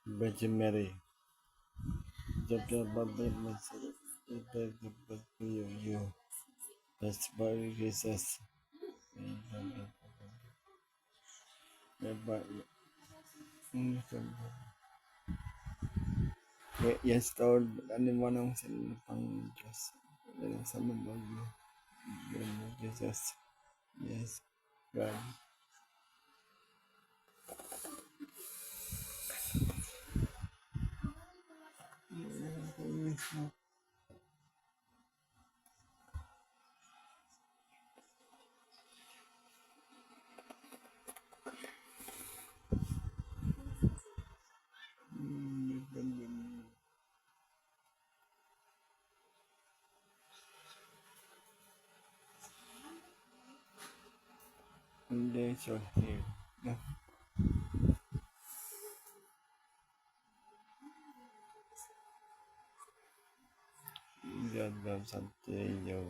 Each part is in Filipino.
Virgin Mary, Jacob Babel Messiah, you, that's why Jesus. Yes, Lord, anyone ang pang Diyos, sa mundo, Jesus, yes, God. Hindi siya here. God loves something you.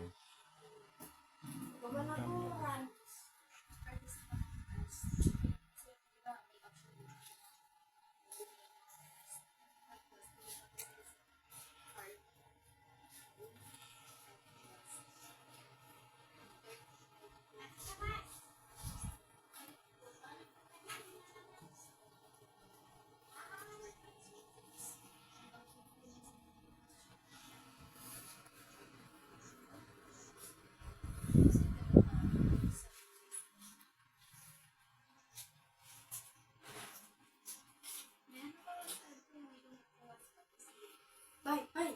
Bay,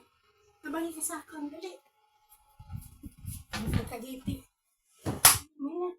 nabalik ka sa akin, dali. Ang nagkagiti. Muna.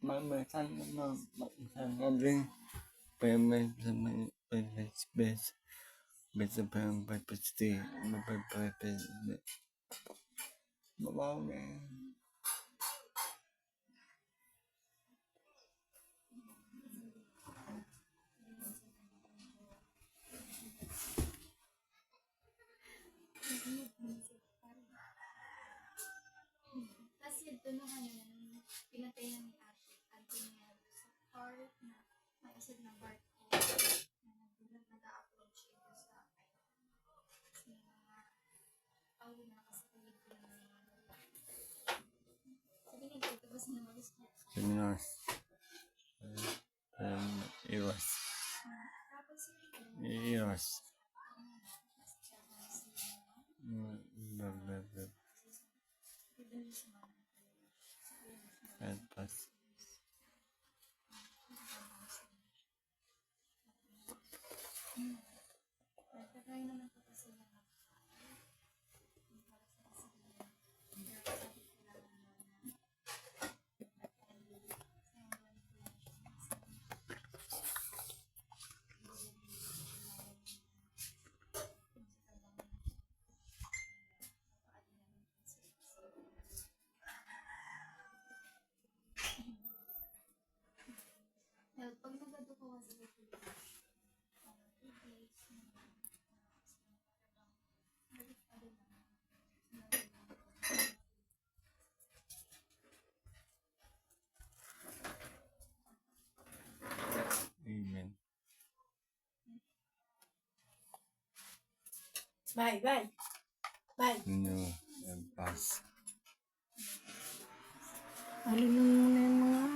Mama, sana rin. Payment sa may best. Best sa payment by pasti. Mabaw na yan. Kasi ito na kanina, pinatayan ni Ate niya sa part na may isip na barcode na nag-upload siya sa kasi mga tawag na nakasakulit ko na sabi niya ito kasi namalis niya. Seminars. Iwas. Iwas. Pas. Pag nagado ko kasi Amen. Bay. No, and pass. Alin mo muna yung mga